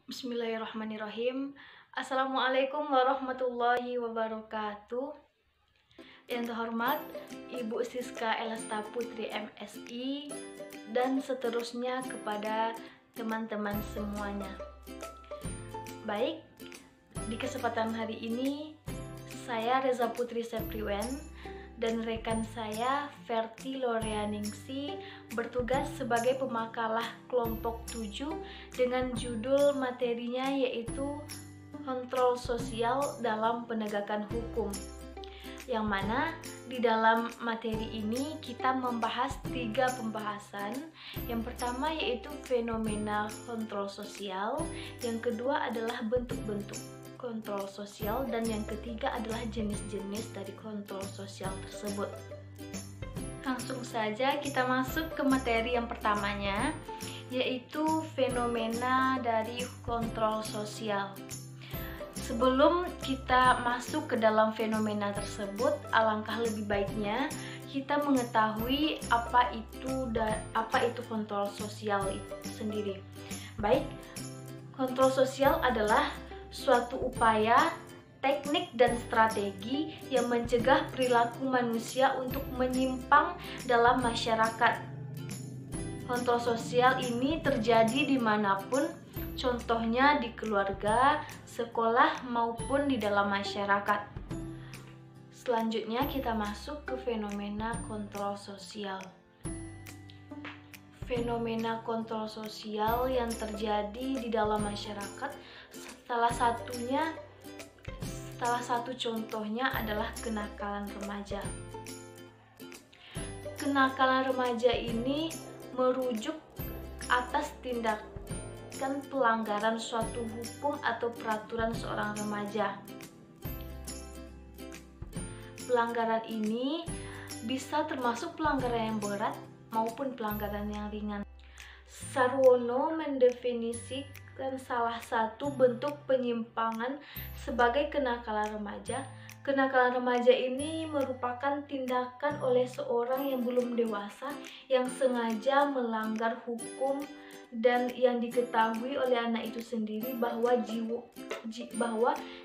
Bismillahirrahmanirrahim. Assalamualaikum warahmatullahi wabarakatuh. Yang terhormat Ibu Siska Elesta Putri MSI dan seterusnya kepada teman-teman semuanya. Baik, di kesempatan hari ini saya Reza Putri Sepriwen dan rekan saya Verti Loreaningsi bertugas sebagai pemakalah kelompok 7 dengan judul materinya yaitu kontrol sosial dalam penegakan hukum, yang mana di dalam materi ini kita membahas 3 pembahasan. Yang pertama yaitu fenomena kontrol sosial, yang kedua adalah bentuk-bentuk kontrol sosial, dan yang ketiga adalah jenis-jenis dari kontrol sosial tersebut. Langsung saja kita masuk ke materi yang pertamanya, yaitu fenomena dari kontrol sosial. Sebelum kita masuk ke dalam fenomena tersebut, alangkah lebih baiknya kita mengetahui apa itu kontrol sosial itu sendiri. Baik, kontrol sosial adalah suatu upaya, teknik, dan strategi yang mencegah perilaku manusia untuk menyimpang dalam masyarakat. Kontrol sosial ini terjadi dimanapun, contohnya di keluarga, sekolah, maupun di dalam masyarakat. Selanjutnya kita masuk ke fenomena kontrol sosial. Fenomena kontrol sosial yang terjadi di dalam masyarakat, salah satu contohnya adalah kenakalan remaja. Kenakalan remaja ini merujuk atas tindakan pelanggaran suatu hukum atau peraturan seorang remaja. Pelanggaran ini bisa termasuk pelanggaran yang berat maupun pelanggaran yang ringan. Sarwono mendefinisikan salah satu bentuk penyimpangan sebagai kenakalan remaja. Kenakalan remaja ini merupakan tindakan oleh seorang yang belum dewasa yang sengaja melanggar hukum dan yang diketahui oleh anak itu sendiri bahwa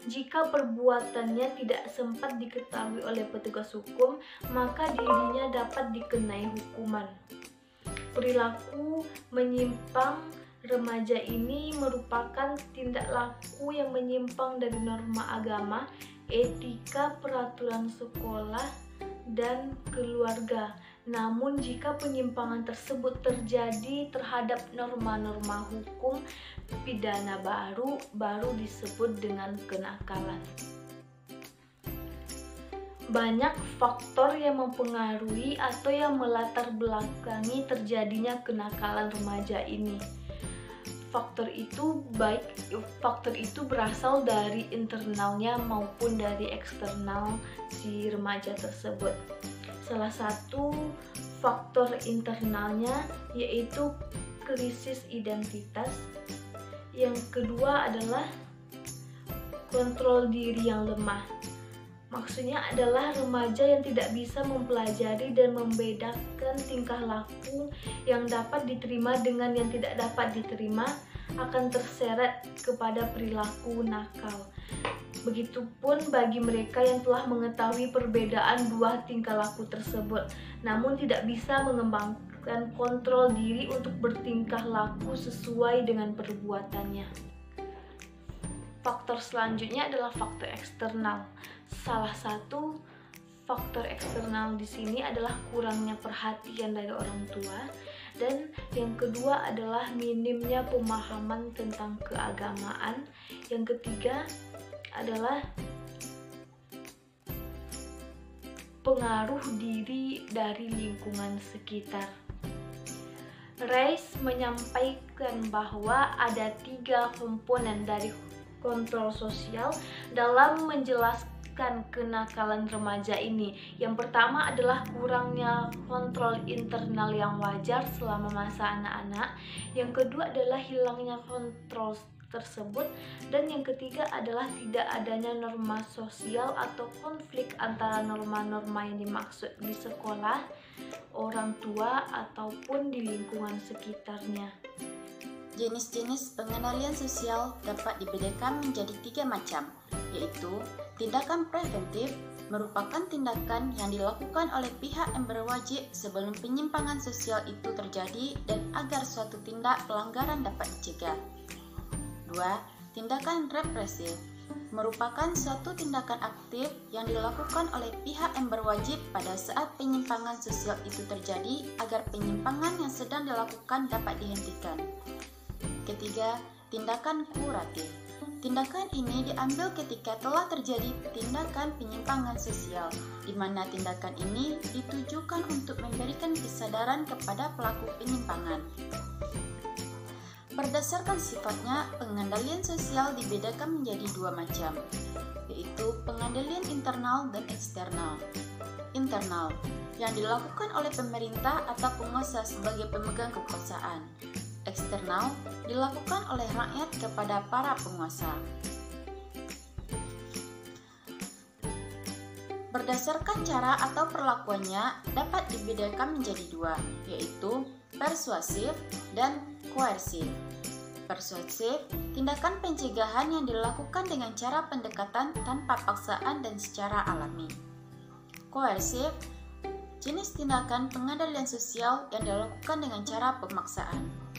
jika perbuatannya tidak sempat diketahui oleh petugas hukum, maka dirinya dapat dikenai hukuman. Perilaku menyimpang remaja ini merupakan tindak laku yang menyimpang dari norma agama, etika, peraturan sekolah, dan keluarga. Namun jika penyimpangan tersebut terjadi terhadap norma-norma hukum pidana baru disebut dengan kenakalan. Banyak faktor yang mempengaruhi atau yang melatar belakangi terjadinya kenakalan remaja ini. Faktor itu berasal dari internalnya maupun dari eksternal si remaja tersebut. Salah satu faktor internalnya yaitu krisis identitas. Yang kedua adalah kontrol diri yang lemah. Maksudnya adalah remaja yang tidak bisa mempelajari dan membedakan tingkah laku yang dapat diterima dengan yang tidak dapat diterima, akan terseret kepada perilaku nakal. Begitupun bagi mereka yang telah mengetahui perbedaan dua tingkah laku tersebut, namun tidak bisa mengembangkan kontrol diri untuk bertingkah laku sesuai dengan perbuatannya. Faktor selanjutnya adalah faktor eksternal. Salah satu faktor eksternal di sini adalah kurangnya perhatian dari orang tua, dan yang kedua adalah minimnya pemahaman tentang keagamaan. Yang ketiga adalah pengaruh diri dari lingkungan sekitar. Reis menyampaikan bahwa ada 3 komponen dari kontrol sosial dalam menjelaskan kenakalan remaja ini. Yang pertama adalah kurangnya kontrol internal yang wajar selama masa anak-anak. Yang kedua adalah hilangnya kontrol tersebut, dan yang ketiga adalah tidak adanya norma sosial atau konflik antara norma-norma yang dimaksud di sekolah, orang tua, ataupun di lingkungan sekitarnya. Jenis-jenis pengendalian sosial dapat dibedakan menjadi 3 macam, yaitu tindakan preventif, merupakan tindakan yang dilakukan oleh pihak yang berwajib sebelum penyimpangan sosial itu terjadi dan agar suatu tindak pelanggaran dapat dicegah. 2. Tindakan represif, merupakan suatu tindakan aktif yang dilakukan oleh pihak yang berwajib pada saat penyimpangan sosial itu terjadi agar penyimpangan yang sedang dilakukan dapat dihentikan. Ketiga, tindakan kuratif. Tindakan ini diambil ketika telah terjadi tindakan penyimpangan sosial, di mana tindakan ini ditujukan untuk memberikan kesadaran kepada pelaku penyimpangan. Berdasarkan sifatnya, pengendalian sosial dibedakan menjadi 2 macam, yaitu pengendalian internal dan eksternal. Internal, yang dilakukan oleh pemerintah atau penguasa sebagai pemegang kekuasaan. Eksternal, dilakukan oleh rakyat kepada para penguasa. Berdasarkan cara atau perlakuannya dapat dibedakan menjadi 2, yaitu persuasif dan koersif. Persuasif, tindakan pencegahan yang dilakukan dengan cara pendekatan tanpa paksaan dan secara alami. Koersif, jenis tindakan pengendalian sosial yang dilakukan dengan cara pemaksaan.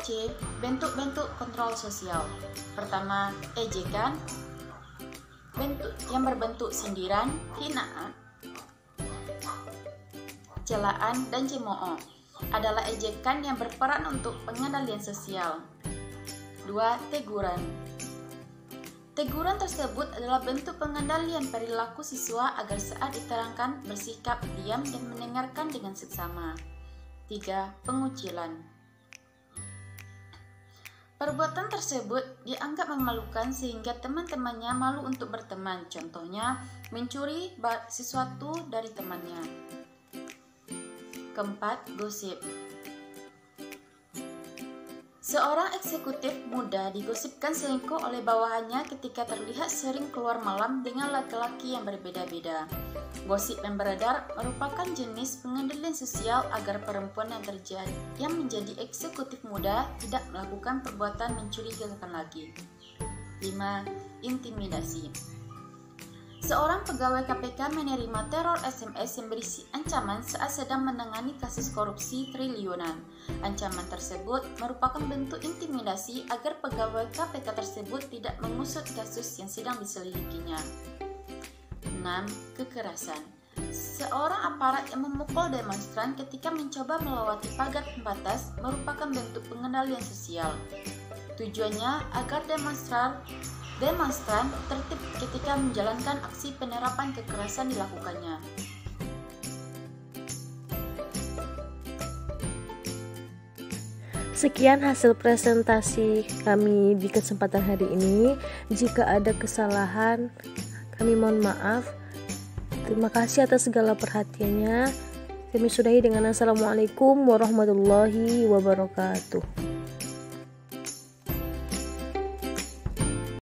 C. Bentuk-bentuk kontrol sosial. Pertama, ejekan, yang berbentuk sindiran, hinaan, celaan, dan cemooh adalah ejekan yang berperan untuk pengendalian sosial. 2. Teguran. Teguran tersebut adalah bentuk pengendalian perilaku siswa agar saat diterangkan bersikap diam dan mendengarkan dengan seksama. 3. Pengucilan. Perbuatan tersebut dianggap memalukan sehingga teman-temannya malu untuk berteman, contohnya mencuri sesuatu dari temannya. Keempat, gosip. Seorang eksekutif muda digosipkan selingkuh oleh bawahannya ketika terlihat sering keluar malam dengan laki-laki yang berbeda-beda. Gosip yang beredar merupakan jenis pengendalian sosial agar perempuan yang menjadi eksekutif muda tidak melakukan perbuatan mencurigakan lagi. 5. Intimidasi. Seorang pegawai KPK menerima teror SMS yang berisi ancaman saat sedang menangani kasus korupsi triliunan. Ancaman tersebut merupakan bentuk intimidasi agar pegawai KPK tersebut tidak mengusut kasus yang sedang diselidikinya. 6. Kekerasan. Seorang aparat yang memukul demonstran ketika mencoba melewati pagar pembatas merupakan bentuk pengendalian sosial. Tujuannya agar demonstran tertib ketika menjalankan aksi penerapan kekerasan dilakukannya. Sekian hasil presentasi kami di kesempatan hari ini. Jika ada kesalahan, kami mohon maaf. Terima kasih atas segala perhatiannya. Kami sudahi dengan Assalamualaikum warahmatullahi wabarakatuh.